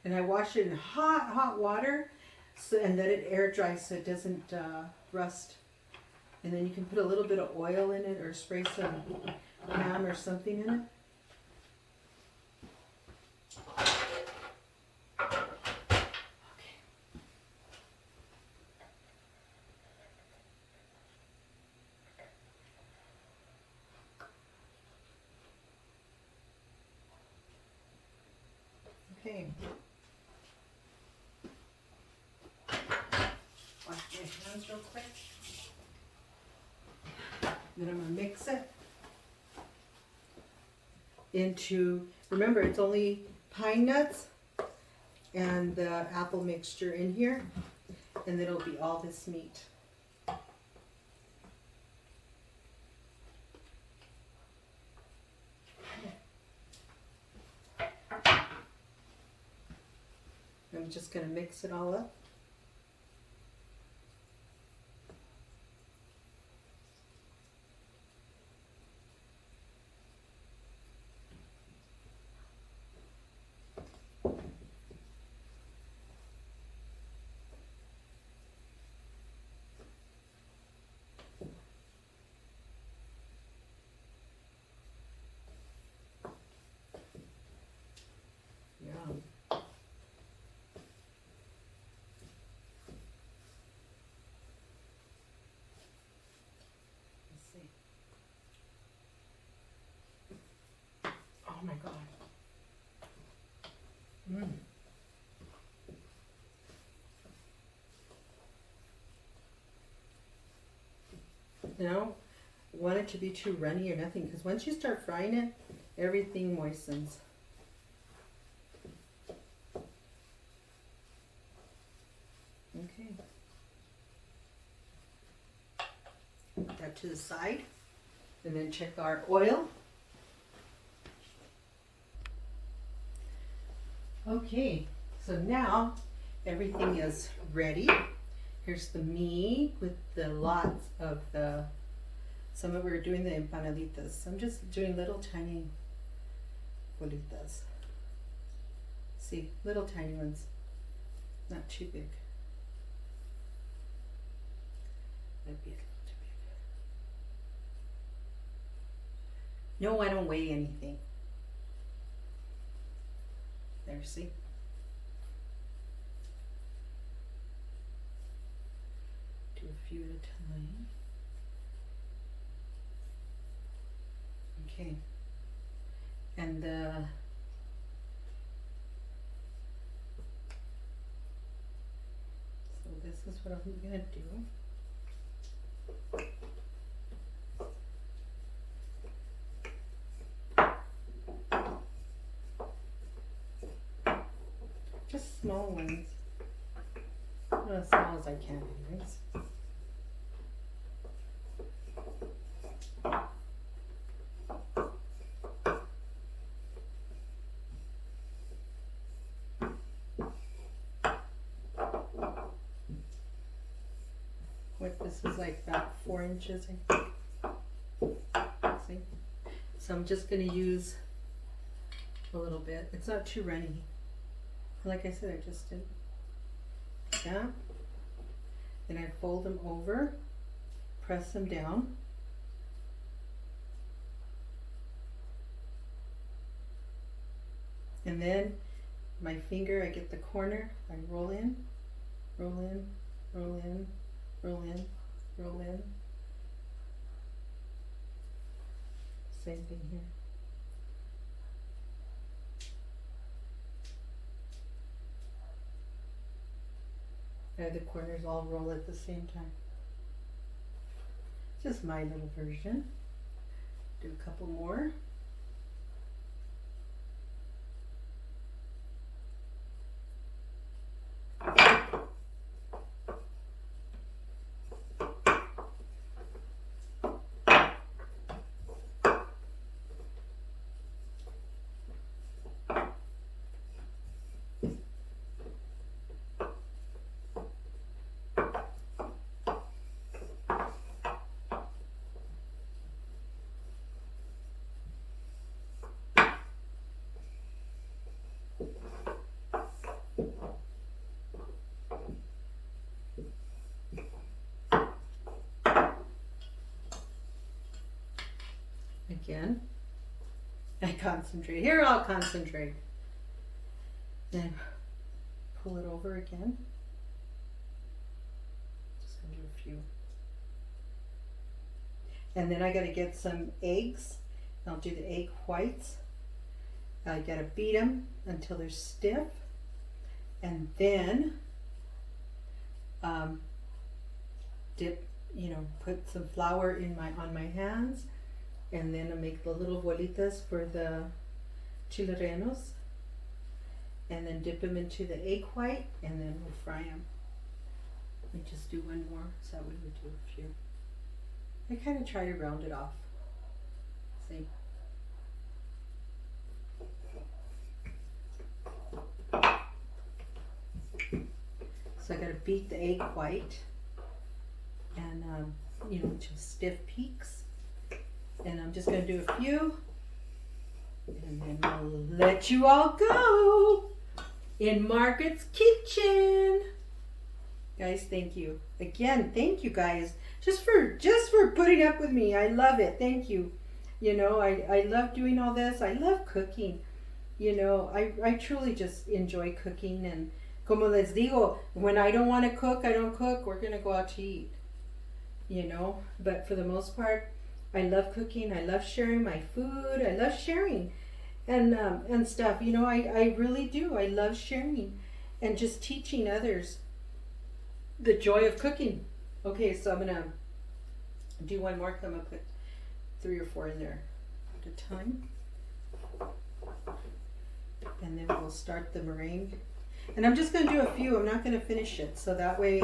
And I wash it in hot water, so, and let it air dry so it doesn't rust. And then you can put a little bit of oil in it or spray some ham or something in it. Okay. Wash my hands real quick. Then I'm going to mix it into, remember it's only pine nuts and the apple mixture in here, and then it'll be all this meat. I'm just going to mix it all up. Oh my God. Mm. You know, want it to be too runny or nothing, because once you start frying it, everything moistens. Okay. Put that to the side, and then check our oil. Okay, so now everything is ready. Here's the meat with the lots of the, some of we're doing the empanaditas. I'm just doing little tiny bolitas. See, little tiny ones, not too big. That'd be a little too big. No, I don't weigh anything. There, see? Do a few at a time. Okay. And so this is what I'm gonna do. Just small ones. Not as small as I can, anyways. What, this is like about 4 inches, I think. See? So I'm just gonna use a little bit. It's not too runny. Like I said, I just did that. Then I fold them over, press them down. And then my finger, I get the corner, I roll in, roll in, roll in, roll in, roll in. Same thing here. The corners all roll at the same time. Just my little version. Do a couple more. Again, I concentrate. Here I'll concentrate. Then pull it over again. Just gonna do a few. And then I gotta get some eggs. I'll do the egg whites. I gotta beat them until they're stiff. And then dip, put some flour in on my hands. And then I make the little bolitas for the Chile Rellenos. And then dip them into the egg white, and then we'll fry them. Let me just do one more, so that way we do a few. I kind of try to round it off. See? So I gotta beat the egg white, and to stiff peaks. And I'm just going to do a few, and then we'll let you all go in Margaret's kitchen. Guys, thank you. Again, thank you guys just for putting up with me. I love it. Thank you. I love doing all this. I love cooking. I truly just enjoy cooking, and como les digo, when I don't want to cook, I don't cook. We're going to go out to eat. But for the most part, I love cooking. I love sharing my food. I love sharing. and stuff. You know, I really do. I love sharing and just teaching others the joy of cooking. Okay, so I'm gonna do one more. I'm gonna put 3 or 4 in there at a time, and then we'll start the meringue. And I'm just gonna do a few. I'm not gonna finish it, so that way,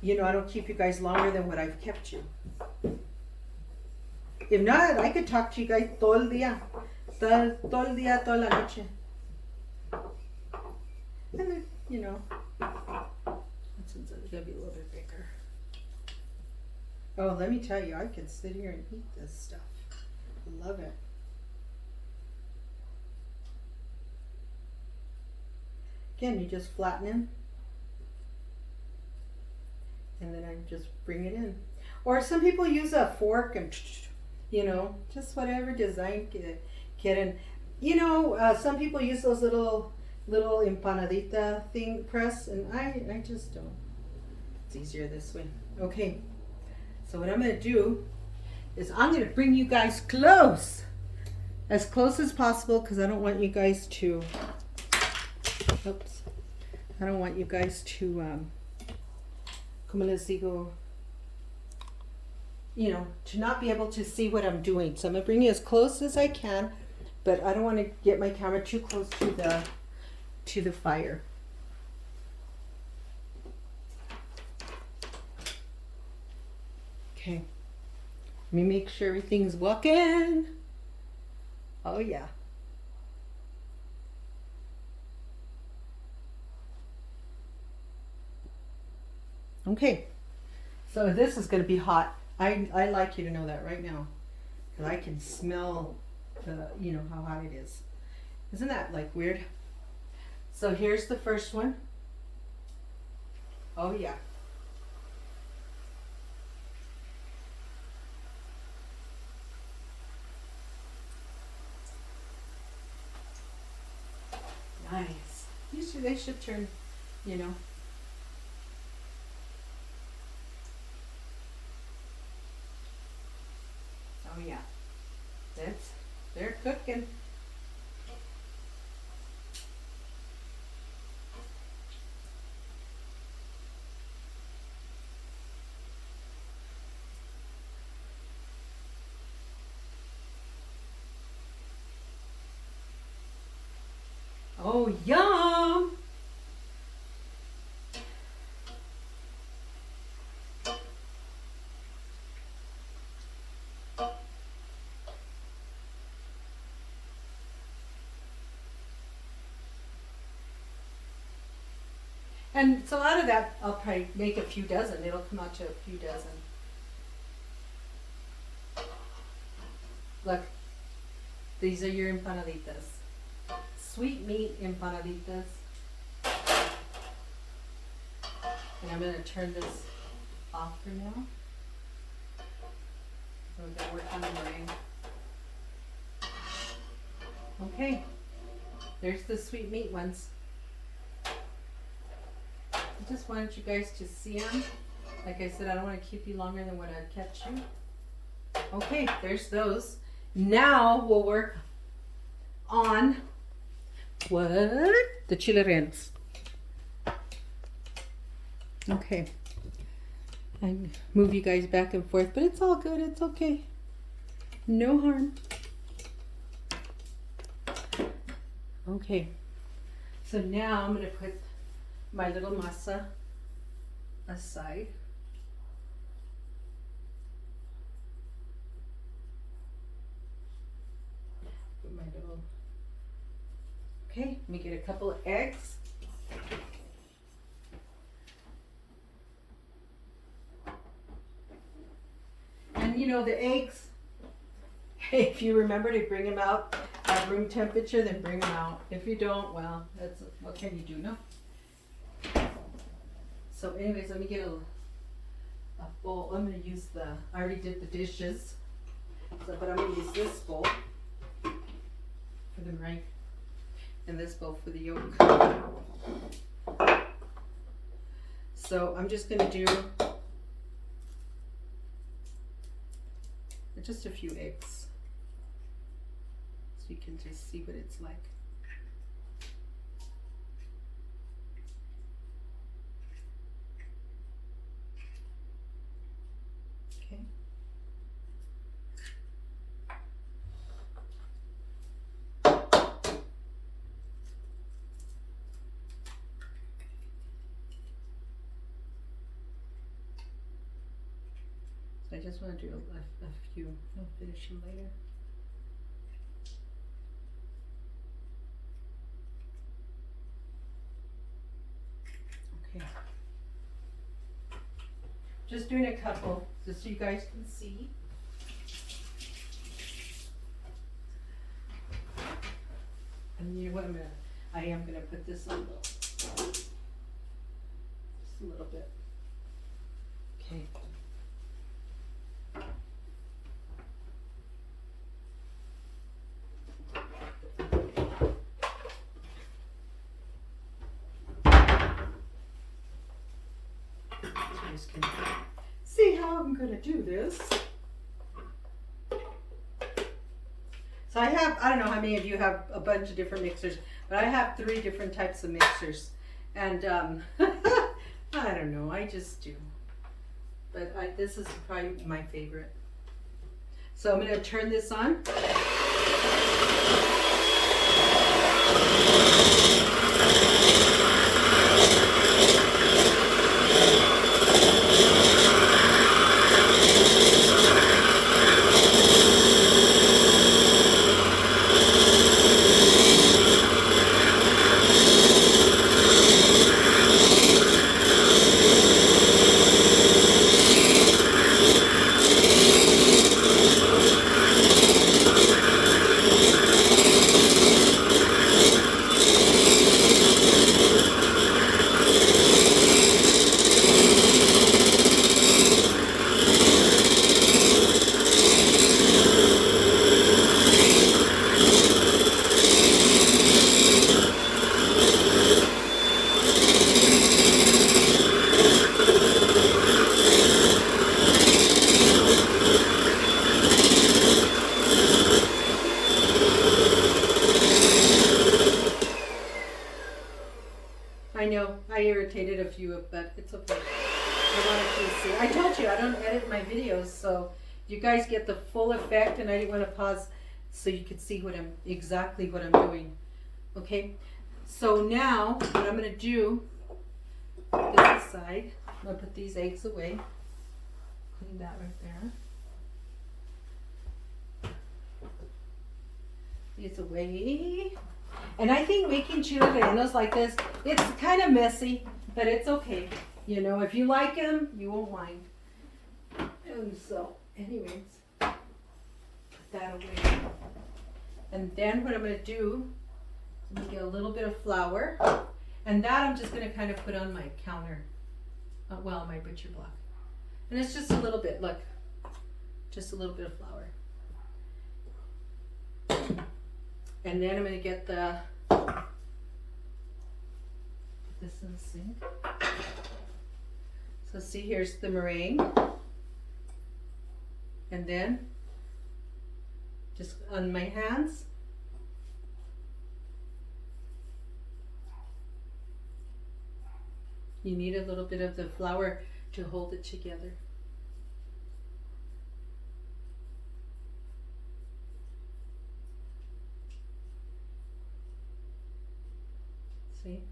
you know, I don't keep you guys longer than what I've kept you. If not, I could talk to you guys todo el día, todo el día, toda la noche. And then, you know, since it's gonna be a little bit bigger. Oh, let me tell you, I can sit here and eat this stuff. I love it. Again, you just flatten them, and then I just bring it in. Or some people use a fork and, you know, just whatever design get in. You know, some people use those little empanadita thing press, and I just don't. It's easier this way. Okay, so what I'm gonna do is I'm gonna bring you guys close, as close as possible, because I don't want you guys to, oops, I don't want you guys to, como les digo, you know, to not be able to see what I'm doing. So I'm gonna bring you as close as I can, but I don't want to get my camera too close to the fire. Okay, let me make sure everything's working. Oh yeah. Okay, so this is going to be hot. I like you to know that right now, because I can smell the, you know, how hot it is. Isn't that like weird? So here's the first one. Oh yeah. Nice. Usually they should turn, you know. Oh yeah. They're cooking. Oh, yum! And so out of that, I'll probably make a few dozen. It'll come out to a few dozen. Look, these are your empanaditas. Sweet meat empanaditas. And I'm going to turn this off for now. So we're going to work on the meringue. Okay, there's the sweet meat ones. I just wanted you guys to see them. Like I said, I don't want to keep you longer than what I kept you. Okay, there's those. Now we'll work on what? The Chile Rellenos. Okay. I move you guys back and forth, but it's all good. It's okay. No harm. Okay. So now I'm going to put my little masa aside. Put my little, okay, let me get a couple of eggs. And you know, the eggs, if you remember to bring them out at room temperature, then bring them out. If you don't, well, that's, what can you do, no? So anyways, let me get a bowl. I'm going to use I already did the dishes, so, but I'm going to use this bowl for the meringue and this bowl for the yolk. So I'm just going to do just a few eggs. so you can just see what it's like. Okay. So I just want to do a few. I'll finish them later. Okay. Just doing a couple, just so you guys can see. And you know what I am gonna put this on though. Just a little bit. Okay. So you guys can see how I'm gonna do this. So I don't know how many of you have a bunch of different mixers, but I have 3 different types of mixers. And I don't know, I just do. But this is probably my favorite. So I'm gonna turn this on. I know, I irritated a few, but it's okay. I wanted you to see. I told you I don't edit my videos, so you guys get the full effect, and I didn't want to pause so you could see exactly what I'm doing. Okay, so now what I'm going to do, put this aside. I'm going to put these eggs away. Clean that right there. These away. And I think making chile rellenos like this, it's kind of messy, but it's okay. You know, if you like them, you won't mind. And so, anyways, put that away. And then what I'm going to do, I'm going to get a little bit of flour. And that I'm just going to kind of put on my counter. Well, my butcher block. And it's just a little bit, look. Just a little bit of flour. And then I'm going to get put this in the sink. So see, here's the meringue. And then just on my hands. You need a little bit of the flour to hold it together. See?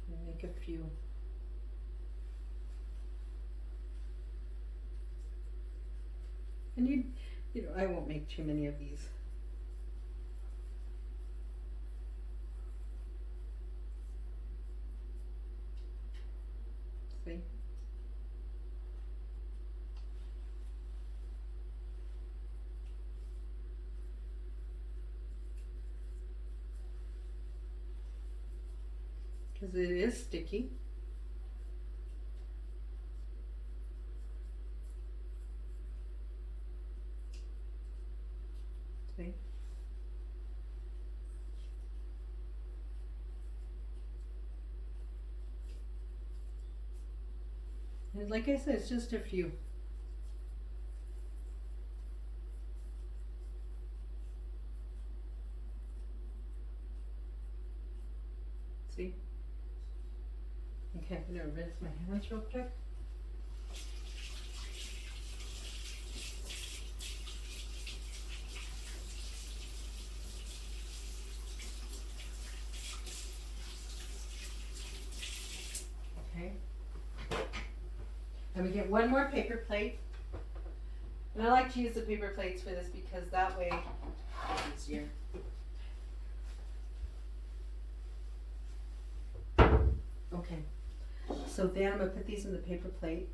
I'm gonna make a few. And you know, I won't make too many of these. See? Because it is sticky. See? And like I said, it's just a few. See? Okay, I'm gonna rinse my hands real quick. Okay. And we get one more paper plate. And I like to use the paper plates for this because that way it's easier. Okay. So then I'm going to put these in the paper plate.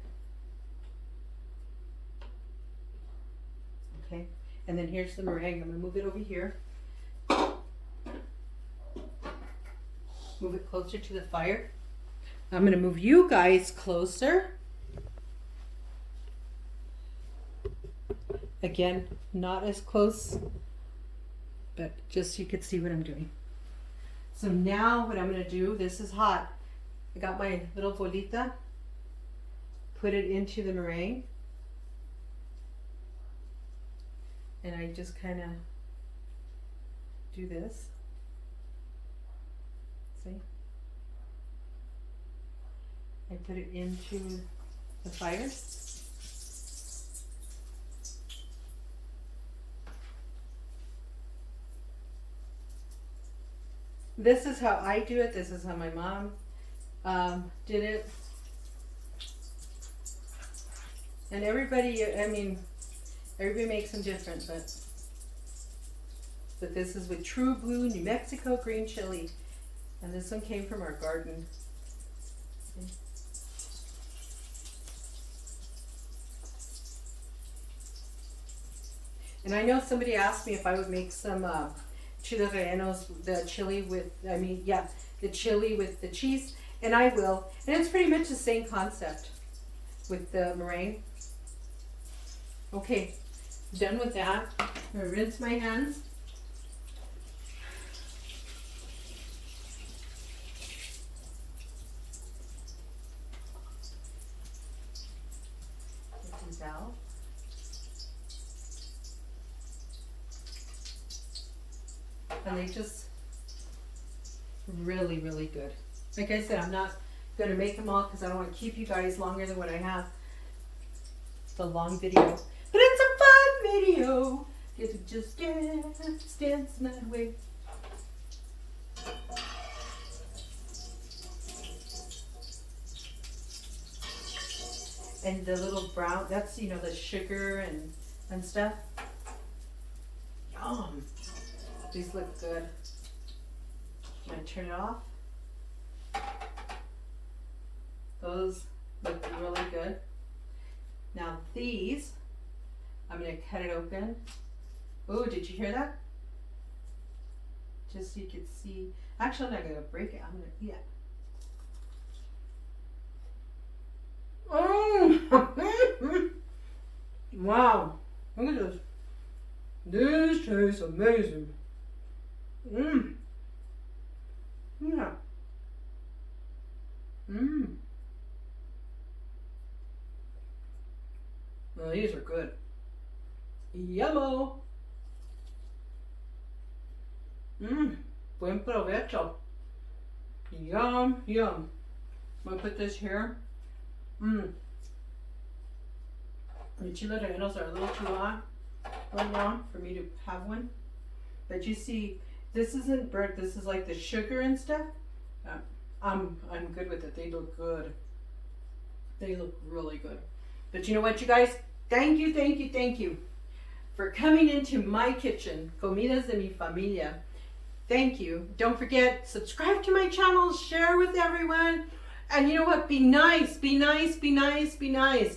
Okay. And then here's the meringue. I'm going to move it over here. Move it closer to the fire. I'm going to move you guys closer. Again, not as close, but just so you could see what I'm doing. So now what I'm going to do, this is hot. I got my little bolita, put it into the meringue, and I just kind of do this. See? I put it into the fire. This is how I do it. This is how my mom did it. And everybody, I mean, everybody makes them different, but this is with True Blue New Mexico green chili. And this one came from our garden. And I know somebody asked me if I would make some Chile Rellenos, the chili with, the chili with the cheese, and I will. And it's pretty much the same concept with the meringue. Okay, done with that. I'm gonna rinse my hands. This is out. And they just really, really good. Like I said, I'm not going to make them all because I don't want to keep you guys longer than what I have. It's a long video, but it's a fun video. Get to just dance my way. And the little brown, that's, you know, the sugar and stuff. Yum. These look good. I'm going to turn it off. Those look really good. Now these, I'm going to cut it open. Oh, did you hear that? Just so you could see. Actually, I'm not going to break it. I'm going to eat it. Oh! Wow. Look at this. This tastes amazing. Mmm. Yeah. Mmm. Well, these are good. Yummo. Mmm. Buen provecho. Yum, yum. I'm gonna put this here. Mmm. The Chile Rellenos are a little too long right now for me to have one. But you see, this isn't burnt. This is like the sugar and stuff. I'm good with it. They look good. They look really good. But you know what, you guys? Thank you for coming into my kitchen. Comidas de mi familia. Thank you. Don't forget, subscribe to my channel, share with everyone. And you know what? Be nice, be nice, be nice, be nice.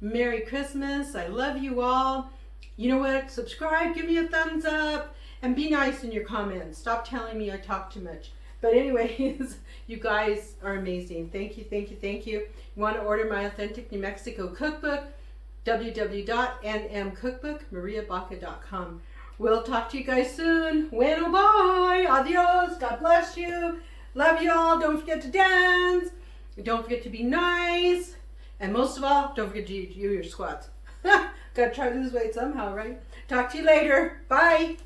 Merry Christmas. I love you all. You know what? Subscribe, give me a thumbs up, and be nice in your comments. Stop telling me I talk too much. But anyways, you guys are amazing. Thank you. You want to order my authentic New Mexico cookbook? www.nmcookbookmariabaca.com. We'll talk to you guys soon. Bueno, bye. Adios. God bless you. Love you all. Don't forget to dance. Don't forget to be nice. And most of all, don't forget to do your squats. Gotta try to lose weight somehow, right? Talk to you later. Bye.